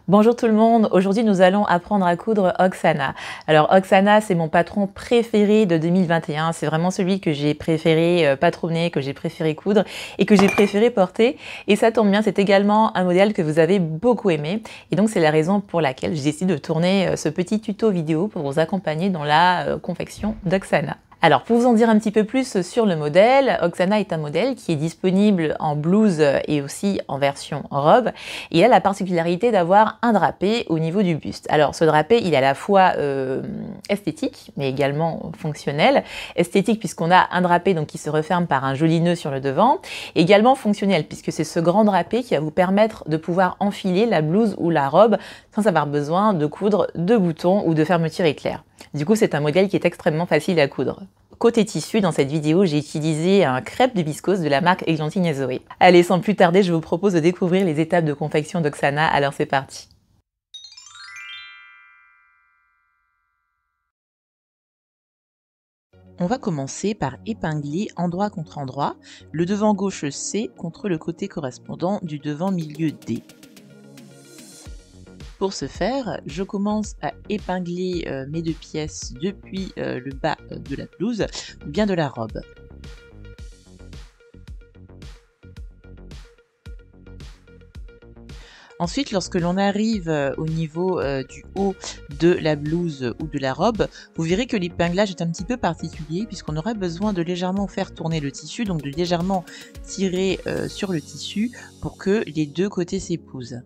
Bonjour tout le monde, aujourd'hui nous allons apprendre à coudre Oksana. Alors Oksana, c'est mon patron préféré de 2021, c'est vraiment celui que j'ai préféré patronner, que j'ai préféré coudre et que j'ai préféré porter. Et ça tombe bien, c'est également un modèle que vous avez beaucoup aimé. Et donc c'est la raison pour laquelle j'ai décidé de tourner ce petit tuto vidéo pour vous accompagner dans la confection d'Oksana. Alors pour vous en dire un petit peu plus sur le modèle, Oksana est un modèle qui est disponible en blouse et aussi en version robe et il a la particularité d'avoir un drapé au niveau du buste. Alors ce drapé il est à la fois esthétique mais également fonctionnel. Esthétique puisqu'on a un drapé donc, qui se referme par un joli nœud sur le devant, et également fonctionnel puisque c'est ce grand drapé qui va vous permettre de pouvoir enfiler la blouse ou la robe sans avoir besoin de coudre de boutons ou de fermeture éclair. Du coup, c'est un modèle qui est extrêmement facile à coudre. Côté tissu, dans cette vidéo, j'ai utilisé un crêpe de viscose de la marque Églantine et Zoé. Allez, sans plus tarder, je vous propose de découvrir les étapes de confection d'Oksana, alors c'est parti. On va commencer par épingler endroit contre endroit, le devant gauche C contre le côté correspondant du devant milieu D. Pour ce faire, je commence à épingler mes deux pièces depuis le bas de la blouse ou bien de la robe. Ensuite, lorsque l'on arrive au niveau du haut de la blouse ou de la robe, vous verrez que l'épinglage est un petit peu particulier puisqu'on aura besoin de légèrement faire tourner le tissu, donc de légèrement tirer sur le tissu pour que les deux côtés s'épousent.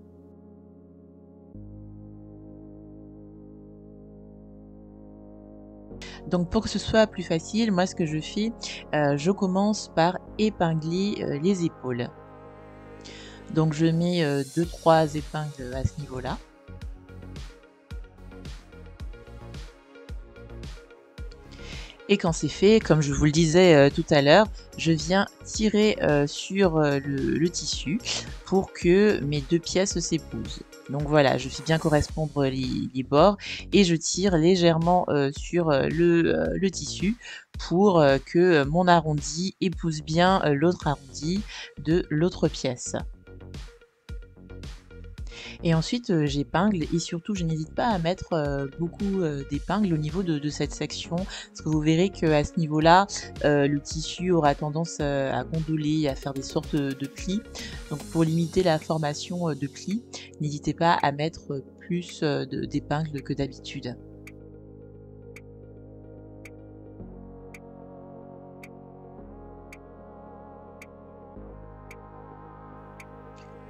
Donc pour que ce soit plus facile, moi ce que je fais, je commence par épingler les épaules. Donc je mets 2-3 épingles à ce niveau-là. Et quand c'est fait, comme je vous le disais tout à l'heure, je viens tirer sur le tissu pour que mes deux pièces s'épousent. Donc voilà, je fais bien correspondre les bords et je tire légèrement sur le tissu pour que mon arrondi épouse bien l'autre arrondi de l'autre pièce. Et ensuite, j'épingle et surtout, je n'hésite pas à mettre beaucoup d'épingles au niveau de cette section parce que vous verrez qu'à ce niveau-là, le tissu aura tendance à gondoler, à faire des sortes de plis. Donc pour limiter la formation de plis, n'hésitez pas à mettre plus d'épingles que d'habitude.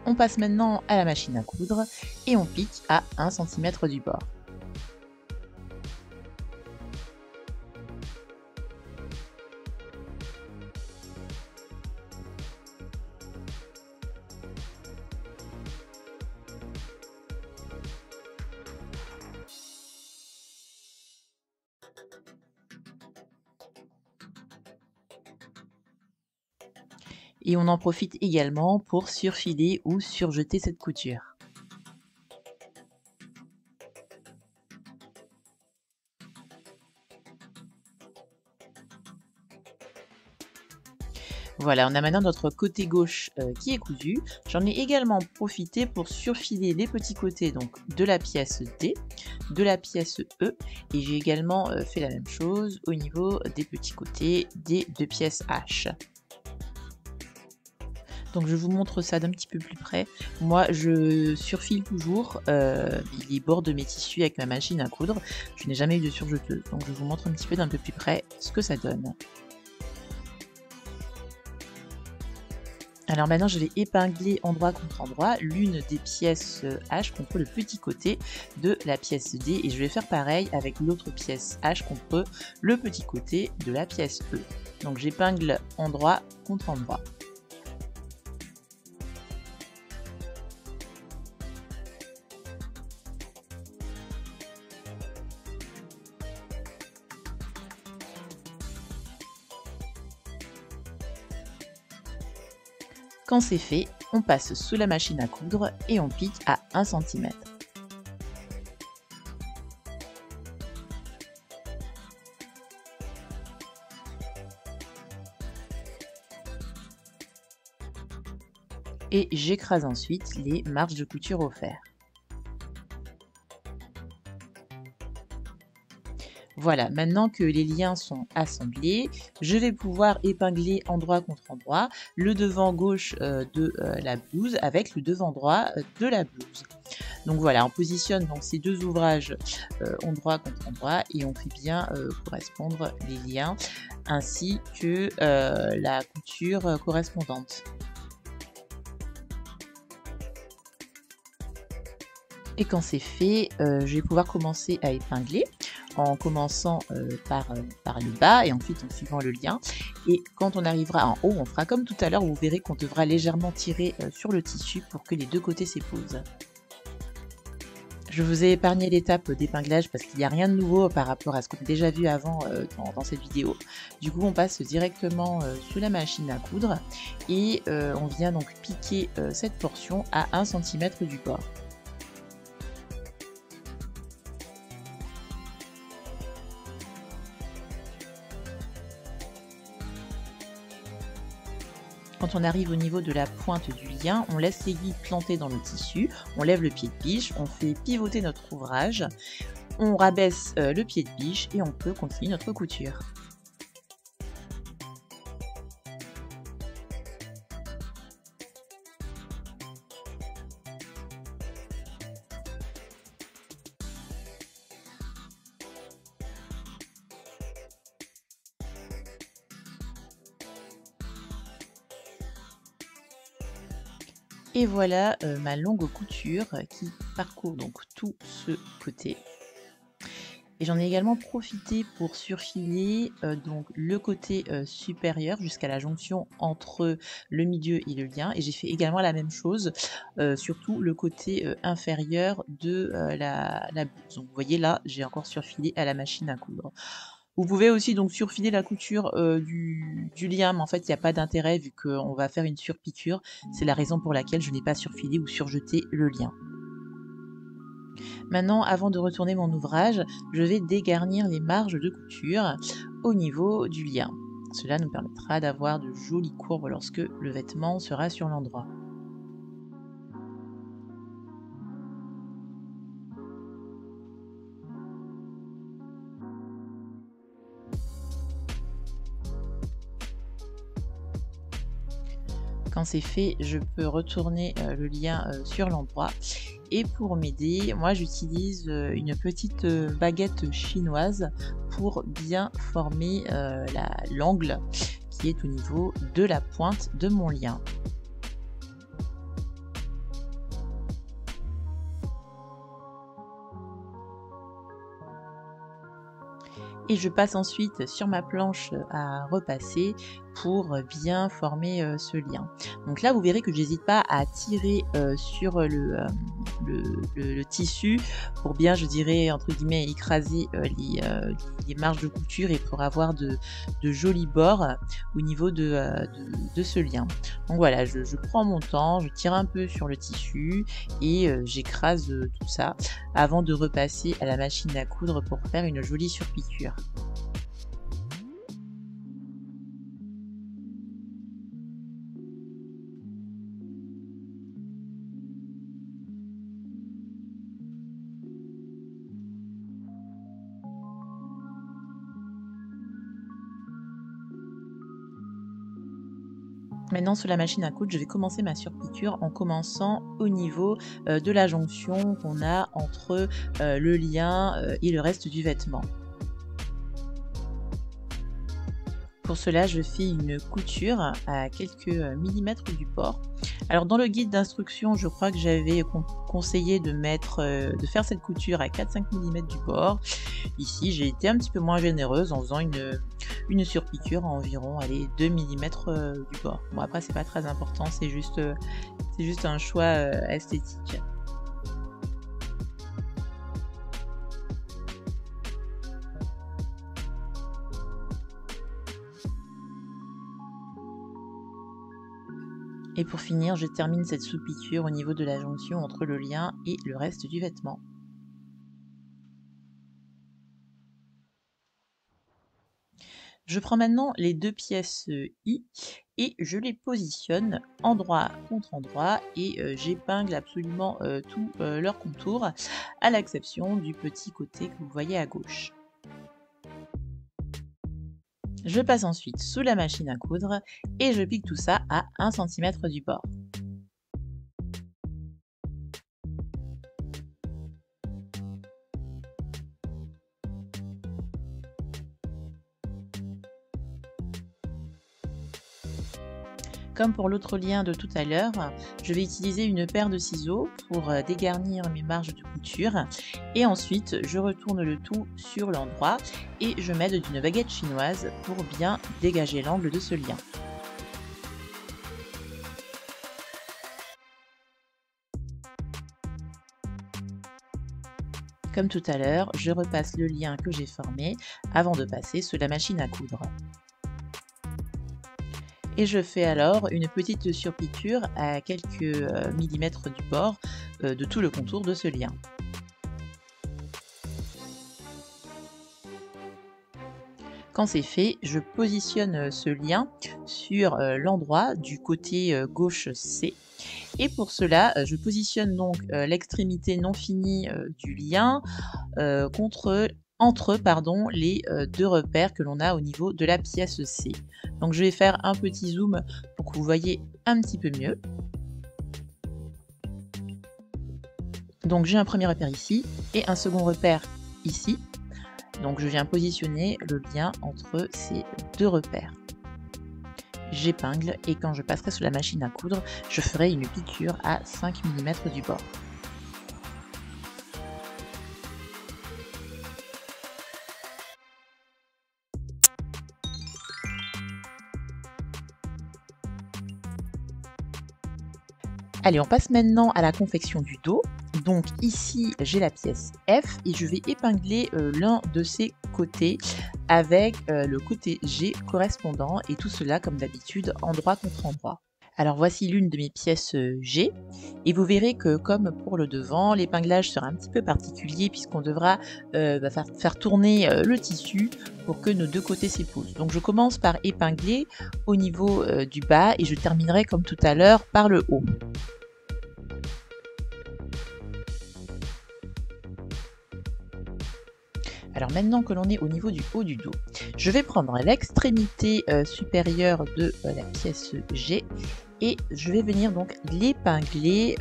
On passe maintenant à la machine à coudre et on pique à 1 cm du bord. Et on en profite également pour surfiler ou surjeter cette couture. Voilà, on a maintenant notre côté gauche qui est cousu. J'en ai également profité pour surfiler les petits côtés donc de la pièce D, de la pièce E, et j'ai également fait la même chose au niveau des petits côtés des deux pièces H. Donc je vous montre ça d'un petit peu plus près. Moi je surfile toujours les bords de mes tissus avec ma machine à coudre. Je n'ai jamais eu de surjeteuse, donc je vous montre un petit peu d'un peu plus près ce que ça donne. Alors maintenant je vais épingler endroit contre endroit l'une des pièces H contre le petit côté de la pièce D et je vais faire pareil avec l'autre pièce H contre le petit côté de la pièce E. Donc j'épingle endroit contre endroit. Quand c'est fait, on passe sous la machine à coudre et on pique à 1 cm. Et j'écrase ensuite les marges de couture au fer. Voilà, maintenant que les liens sont assemblés, je vais pouvoir épingler endroit contre endroit le devant gauche de la blouse avec le devant droit de la blouse. Donc voilà, on positionne donc ces deux ouvrages endroit contre endroit et on fait bien correspondre les liens ainsi que la couture correspondante. Et quand c'est fait, je vais pouvoir commencer à épingler en commençant par le bas et ensuite en suivant le lien. Et quand on arrivera en haut, on fera comme tout à l'heure, vous verrez qu'on devra légèrement tirer sur le tissu pour que les deux côtés s'épousent. Je vous ai épargné l'étape d'épinglage parce qu'il n'y a rien de nouveau par rapport à ce qu'on a déjà vu avant dans cette vidéo. Du coup, on passe directement sous la machine à coudre et on vient donc piquer cette portion à 1 cm du bord. Quand on arrive au niveau de la pointe du lien, on laisse l'aiguille planter dans le tissu, on lève le pied de biche, on fait pivoter notre ouvrage, on rabaisse le pied de biche et on peut continuer notre couture. Et voilà ma longue couture qui parcourt donc tout ce côté. Et j'en ai également profité pour surfiler donc le côté supérieur jusqu'à la jonction entre le milieu et le lien. Et j'ai fait également la même chose sur tout le côté inférieur de la blouse. Donc vous voyez là, j'ai encore surfilé à la machine à coudre. Vous pouvez aussi donc surfiler la couture du lien, mais en fait il n'y a pas d'intérêt vu qu'on va faire une surpiqûre. C'est la raison pour laquelle je n'ai pas surfilé ou surjeté le lien. Maintenant, avant de retourner mon ouvrage, je vais dégarnir les marges de couture au niveau du lien. Cela nous permettra d'avoir de jolies courbes lorsque le vêtement sera sur l'endroit. Quand c'est fait, je peux retourner le lien sur l'endroit. Et pour m'aider, moi j'utilise une petite baguette chinoise pour bien former l'angle qui est au niveau de la pointe de mon lien. Et je passe ensuite sur ma planche à repasser pour bien former ce lien. Donc là, vous verrez que j'hésite pas à tirer sur le tissu pour bien, je dirais, entre guillemets, écraser les marges de couture et pour avoir de jolis bords au niveau de ce lien. Donc voilà, je prends mon temps, je tire un peu sur le tissu et j'écrase tout ça avant de repasser à la machine à coudre pour faire une jolie surpiqûre. Maintenant sur la machine à coudre, je vais commencer ma surpiqûre en commençant au niveau de la jonction qu'on a entre le lien et le reste du vêtement. Pour cela, je fais une couture à quelques millimètres du port. Alors dans le guide d'instruction, je crois que j'avais conseillé de faire cette couture à 4-5 mm du bord. Ici, j'ai été un petit peu moins généreuse en faisant une surpiqûre à environ 2 mm du bord. Bon après c'est pas très important, c'est juste un choix esthétique. Et pour finir, je termine cette sous-piqûre au niveau de la jonction entre le lien et le reste du vêtement. Je prends maintenant les deux pièces I et je les positionne endroit contre endroit et j'épingle absolument tout leur contour à l'exception du petit côté que vous voyez à gauche. Je passe ensuite sous la machine à coudre et je pique tout ça à 1 cm du bord. Comme pour l'autre lien de tout à l'heure, je vais utiliser une paire de ciseaux pour dégarnir mes marges de couture et ensuite je retourne le tout sur l'endroit et je m'aide d'une baguette chinoise pour bien dégager l'angle de ce lien. Comme tout à l'heure, je repasse le lien que j'ai formé avant de passer sous la machine à coudre. Et je fais alors une petite surpiqûre à quelques millimètres du bord de tout le contour de ce lien. Quand c'est fait, je positionne ce lien sur l'endroit du côté gauche C. Et pour cela, je positionne donc l'extrémité non finie du lien entre les deux repères que l'on a au niveau de la pièce C. Donc je vais faire un petit zoom pour que vous voyez un petit peu mieux. Donc j'ai un premier repère ici et un second repère ici. Donc je viens positionner le lien entre ces deux repères. J'épingle et quand je passerai sous la machine à coudre, je ferai une piqûre à 5 mm du bord. Allez, on passe maintenant à la confection du dos. Donc ici, j'ai la pièce F et je vais épingler l'un de ses côtés avec le côté G correspondant et tout cela comme d'habitude endroit contre endroit. Alors voici l'une de mes pièces G et vous verrez que comme pour le devant, l'épinglage sera un petit peu particulier puisqu'on devra faire tourner le tissu pour que nos deux côtés s'épousent. Donc je commence par épingler au niveau du bas et je terminerai comme tout à l'heure par le haut. Alors maintenant que l'on est au niveau du haut du dos, je vais prendre l'extrémité supérieure de la pièce G et je vais venir donc l'épingler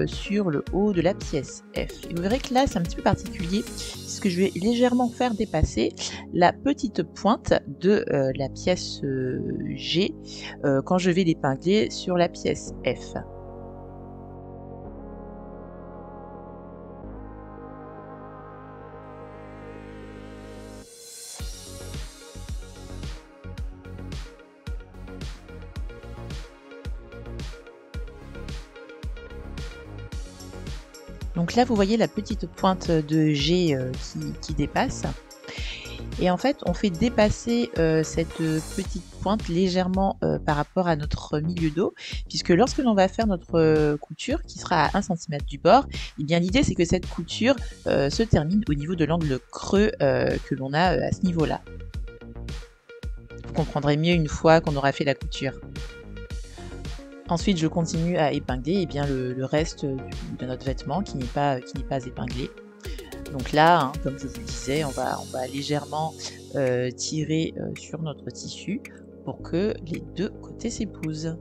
sur le haut de la pièce F. Et vous verrez que là c'est un petit peu particulier puisque je vais légèrement faire dépasser la petite pointe de la pièce G quand je vais l'épingler sur la pièce F. Donc là, vous voyez la petite pointe de G qui dépasse. Et en fait, on fait dépasser cette petite pointe légèrement par rapport à notre milieu dos, puisque lorsque l'on va faire notre couture, qui sera à 1 cm du bord, eh bien l'idée c'est que cette couture se termine au niveau de l'angle creux que l'on a à ce niveau-là. Vous comprendrez mieux une fois qu'on aura fait la couture. Ensuite, je continue à épingler le reste de notre vêtement qui n'est pas épinglé. Donc là, hein, comme je vous le disais, on va légèrement tirer sur notre tissu pour que les deux côtés s'épousent.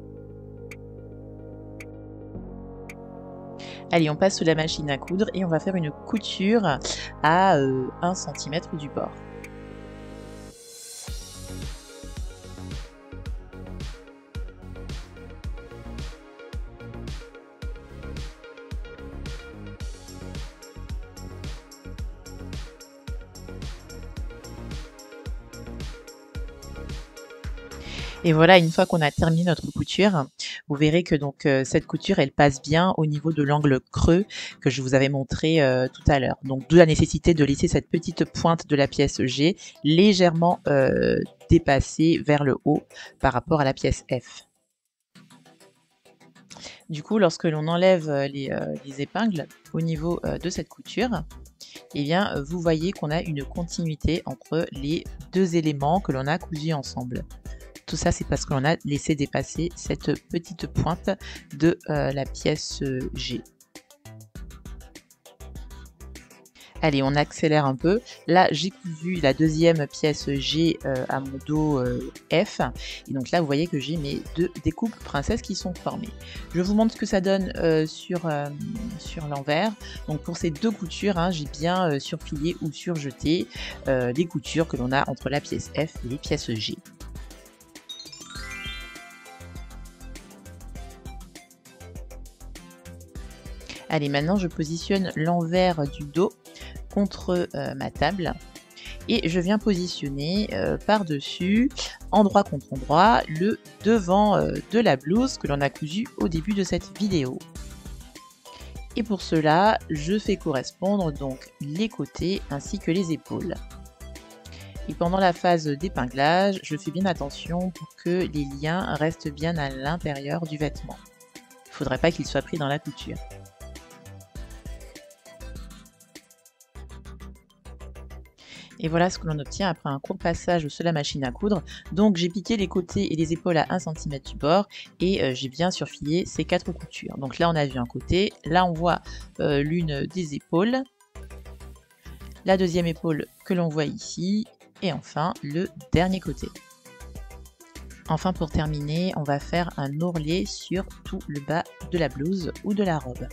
Allez, on passe sous la machine à coudre et on va faire une couture à 1 cm du bord. Et voilà, une fois qu'on a terminé notre couture, vous verrez que donc cette couture, elle passe bien au niveau de l'angle creux que je vous avais montré tout à l'heure. Donc d'où la nécessité de laisser cette petite pointe de la pièce G légèrement dépassée vers le haut par rapport à la pièce F. Du coup, lorsque l'on enlève les épingles au niveau de cette couture, eh bien, vous voyez qu'on a une continuité entre les deux éléments que l'on a cousus ensemble. Tout ça, c'est parce qu'on a laissé dépasser cette petite pointe de la pièce G. Allez, on accélère un peu. Là, j'ai cousu la deuxième pièce G à mon dos F. Et donc là, vous voyez que j'ai mes deux découpes princesses qui sont formées. Je vous montre ce que ça donne sur l'envers. Donc pour ces deux coutures, hein, j'ai bien surfilé ou surjeté les coutures que l'on a entre la pièce F et les pièces G. Allez, maintenant je positionne l'envers du dos contre ma table et je viens positionner par-dessus, endroit contre endroit, le devant de la blouse que l'on a cousu au début de cette vidéo. Et pour cela, je fais correspondre donc les côtés ainsi que les épaules. Et pendant la phase d'épinglage, je fais bien attention pour que les liens restent bien à l'intérieur du vêtement. Il ne faudrait pas qu'ils soient pris dans la couture. Et voilà ce que l'on obtient après un court passage sur la machine à coudre. Donc j'ai piqué les côtés et les épaules à 1 cm du bord et j'ai bien surfilé ces 4 coutures. Donc là on a vu un côté, là on voit l'une des épaules, la deuxième épaule que l'on voit ici et enfin le dernier côté. Enfin pour terminer, on va faire un ourlet sur tout le bas de la blouse ou de la robe.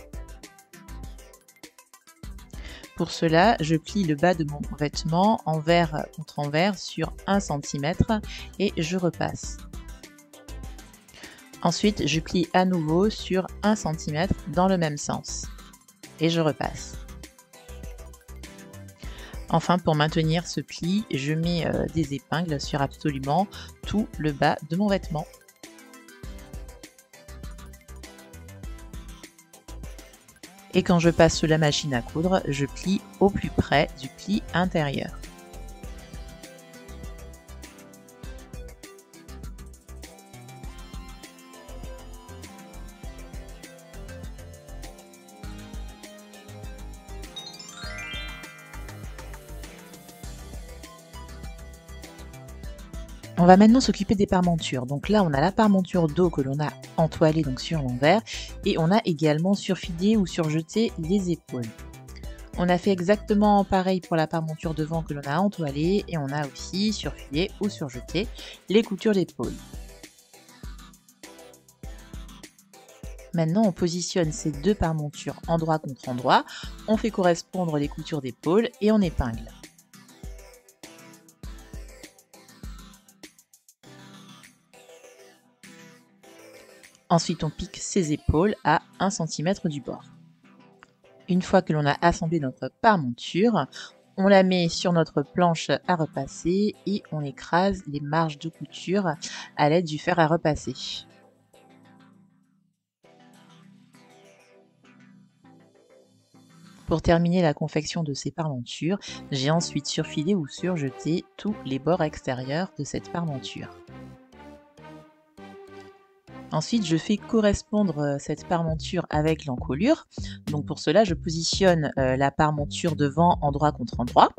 Pour cela, je plie le bas de mon vêtement envers contre envers sur 1 cm et je repasse. Ensuite, je plie à nouveau sur 1 cm dans le même sens et je repasse. Enfin, pour maintenir ce pli, je mets des épingles sur absolument tout le bas de mon vêtement. Et quand je passe sous la machine à coudre, je plie au plus près du pli intérieur. On va maintenant s'occuper des parmentures. Donc là, on a la parmenture dos que l'on a entoilée donc sur l'envers et on a également surfilé ou surjeté les épaules. On a fait exactement pareil pour la parmenture devant que l'on a entoilée et on a aussi surfilé ou surjeté les coutures d'épaule. Maintenant, on positionne ces deux parmentures endroit contre endroit, on fait correspondre les coutures d'épaule et on épingle. Ensuite, on pique ses épaules à 1 cm du bord. Une fois que l'on a assemblé notre parmenture, on la met sur notre planche à repasser et on écrase les marges de couture à l'aide du fer à repasser. Pour terminer la confection de ces parmentures, j'ai ensuite surfilé ou surjeté tous les bords extérieurs de cette parmenture. Ensuite, je fais correspondre cette parmenture avec l'encolure. Donc pour cela, je positionne la parmenture devant endroit contre endroit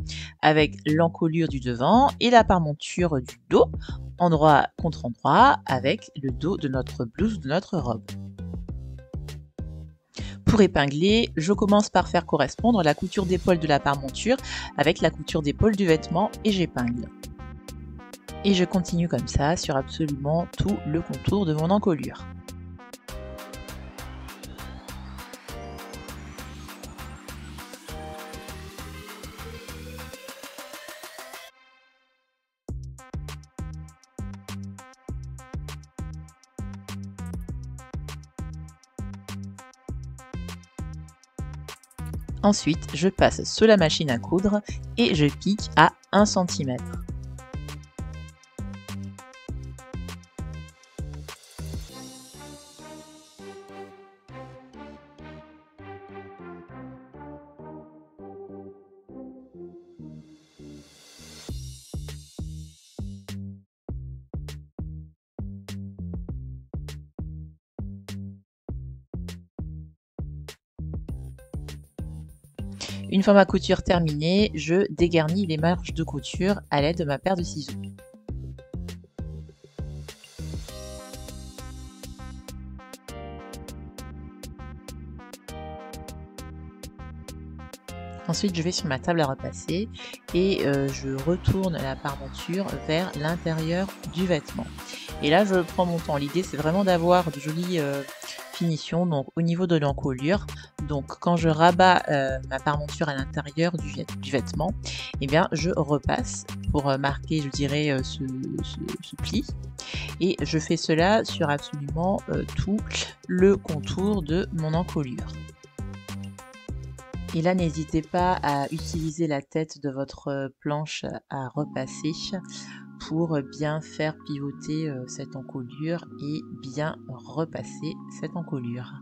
avec l'encolure du devant et la parmenture du dos endroit contre endroit avec le dos de notre blouse ou de notre robe. Pour épingler, je commence par faire correspondre la couture d'épaule de la parmenture avec la couture d'épaule du vêtement et j'épingle. Et je continue comme ça sur absolument tout le contour de mon encolure. Ensuite, je passe sous la machine à coudre et je pique à 1 cm. Une fois ma couture terminée, je dégarnis les marges de couture à l'aide de ma paire de ciseaux. Ensuite, je vais sur ma table à repasser et je retourne la parmenture vers l'intérieur du vêtement. Et là, je prends mon temps. L'idée, c'est vraiment d'avoir de jolies finitions donc au niveau de l'encolure. Donc, quand je rabats ma parmenture à l'intérieur du vêtement, eh bien, je repasse pour marquer, je dirais, ce pli. Et je fais cela sur absolument tout le contour de mon encolure. Et là, n'hésitez pas à utiliser la tête de votre planche à repasser pour bien faire pivoter cette encolure et bien repasser cette encolure.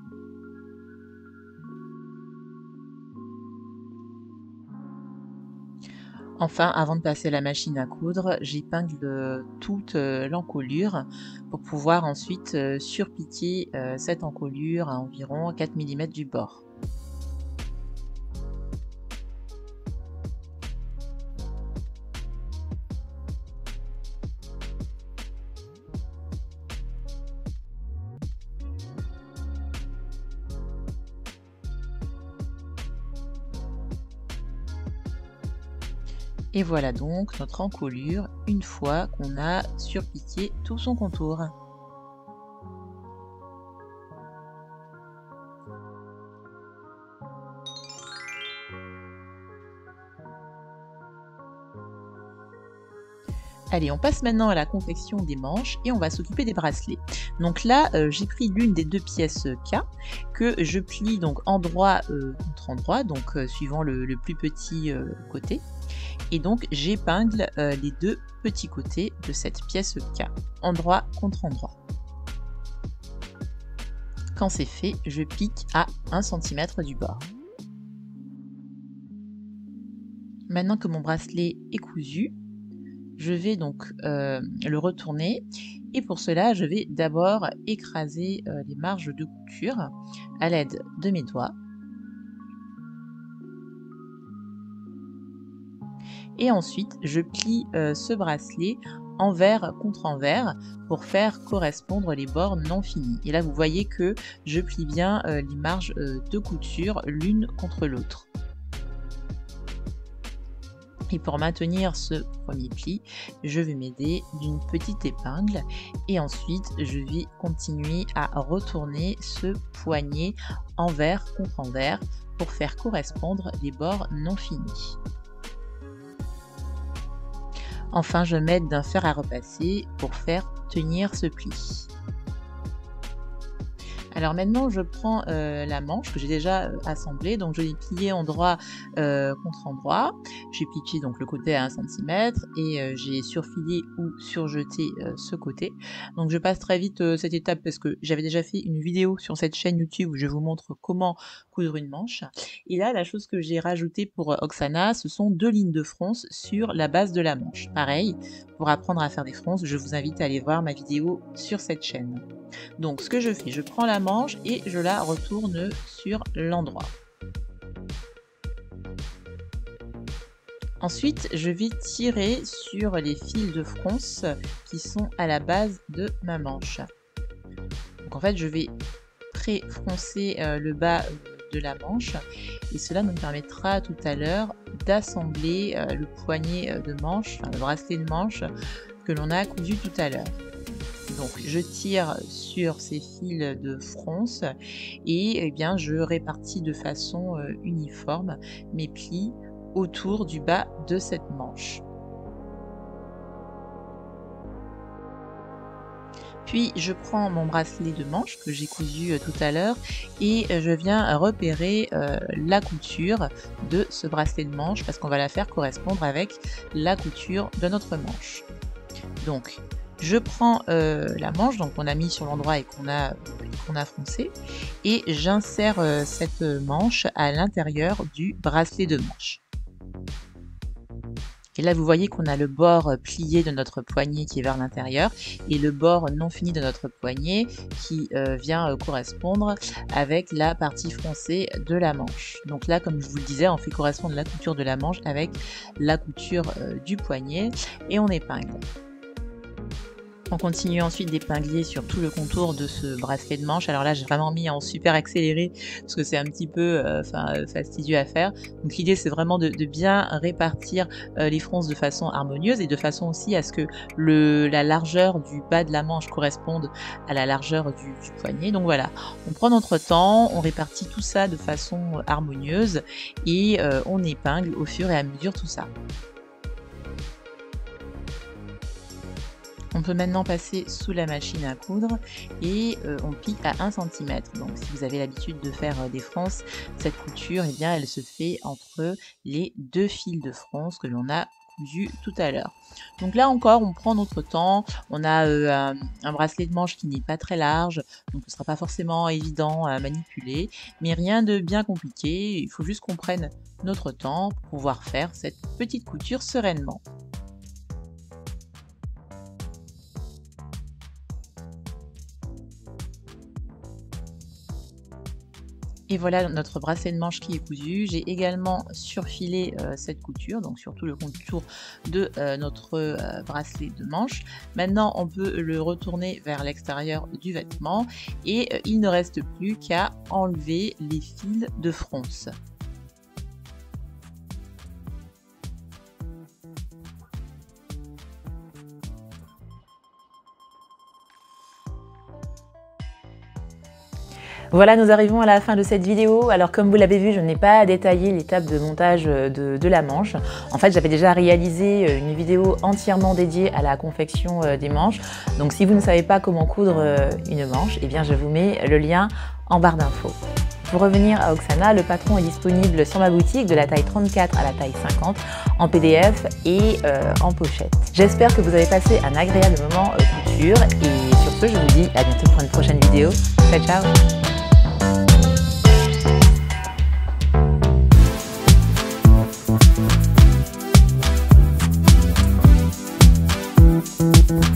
Enfin, avant de passer à la machine à coudre, j'épingle toute l'encolure pour pouvoir ensuite surpiquer cette encolure à environ 4 mm du bord. Et voilà donc notre encolure une fois qu'on a surpiqué tout son contour. Allez, on passe maintenant à la confection des manches et on va s'occuper des bracelets. Donc là, j'ai pris l'une des deux pièces K que je plie donc endroit contre endroit, donc suivant le plus petit côté. Et donc j'épingle les deux petits côtés de cette pièce K, endroit contre endroit. Quand c'est fait, je pique à 1 cm du bord. Maintenant que mon bracelet est cousu, je vais donc le retourner et pour cela je vais d'abord écraser les marges de couture à l'aide de mes doigts et ensuite je plie ce bracelet envers contre envers pour faire correspondre les bords non finis. Et là vous voyez que je plie bien les marges de couture l'une contre l'autre. Et pour maintenir ce premier pli, je vais m'aider d'une petite épingle et ensuite je vais continuer à retourner ce poignet envers contre envers pour faire correspondre les bords non finis. Enfin, je m'aide d'un fer à repasser pour faire tenir ce pli. Alors maintenant, je prends la manche que j'ai déjà assemblée, donc je l'ai pliée endroit contre endroit. J'ai piqué donc le côté à 1 cm et j'ai surfilé ou surjeté ce côté. Donc je passe très vite cette étape parce que j'avais déjà fait une vidéo sur cette chaîne YouTube où je vous montre comment coudre une manche. Et là, la chose que j'ai rajoutée pour Oksana, ce sont 2 lignes de fronce sur la base de la manche. Pareil, pour apprendre à faire des fronces, je vous invite à aller voir ma vidéo sur cette chaîne. Donc ce que je fais, je prends la manche et je la retourne sur l'endroit. Ensuite, je vais tirer sur les fils de fronce qui sont à la base de ma manche. Donc en fait, je vais pré-froncer le bas de la manche et cela me permettra tout à l'heure d'assembler le poignet de manche, enfin, le bracelet de manche que l'on a cousu tout à l'heure. Donc je tire sur ces fils de fronce et bien je répartis de façon uniforme mes plis autour du bas de cette manche. Puis je prends mon bracelet de manche que j'ai cousu tout à l'heure et je viens repérer la couture de ce bracelet de manche parce qu'on va la faire correspondre avec la couture de notre manche. Donc je prends la manche donc qu'on a mis sur l'endroit et qu'on a froncé et j'insère cette manche à l'intérieur du bracelet de manche. Et là vous voyez qu'on a le bord plié de notre poignet qui est vers l'intérieur et le bord non fini de notre poignet qui vient correspondre avec la partie froncée de la manche. Donc là, comme je vous le disais, on fait correspondre la couture de la manche avec la couture du poignet et on épingle. On continue ensuite d'épingler sur tout le contour de ce bracelet de manche. Alors là, j'ai vraiment mis en super accéléré parce que c'est un petit peu fastidieux à faire. Donc l'idée, c'est vraiment de bien répartir les fronces de façon harmonieuse et de façon aussi à ce que la largeur du bas de la manche corresponde à la largeur du poignet. Donc voilà, on prend notre temps, on répartit tout ça de façon harmonieuse et on épingle au fur et à mesure tout ça. On peut maintenant passer sous la machine à coudre et on pique à 1 cm. Donc si vous avez l'habitude de faire des fronces, cette couture, eh bien, elle se fait entre les 2 fils de fronce que l'on a cousu tout à l'heure. Donc là encore, on prend notre temps. On a un bracelet de manche qui n'est pas très large, donc ce ne sera pas forcément évident à manipuler, mais rien de bien compliqué. Il faut juste qu'on prenne notre temps pour pouvoir faire cette petite couture sereinement. Et voilà notre bracelet de manche qui est cousu. J'ai également surfilé cette couture, donc sur tout le contour de notre bracelet de manche. Maintenant, on peut le retourner vers l'extérieur du vêtement et il ne reste plus qu'à enlever les fils de fronce. Voilà, nous arrivons à la fin de cette vidéo. Alors comme vous l'avez vu, je n'ai pas détaillé l'étape de montage de la manche. En fait, j'avais déjà réalisé une vidéo entièrement dédiée à la confection des manches. Donc si vous ne savez pas comment coudre une manche, eh bien je vous mets le lien en barre d'infos. Pour revenir à Oksana, le patron est disponible sur ma boutique de la taille 34 à la taille 50 en PDF et en pochette. J'espère que vous avez passé un agréable moment couture et sur ce, je vous dis à bientôt pour une prochaine vidéo. Ciao, ciao! Thank you.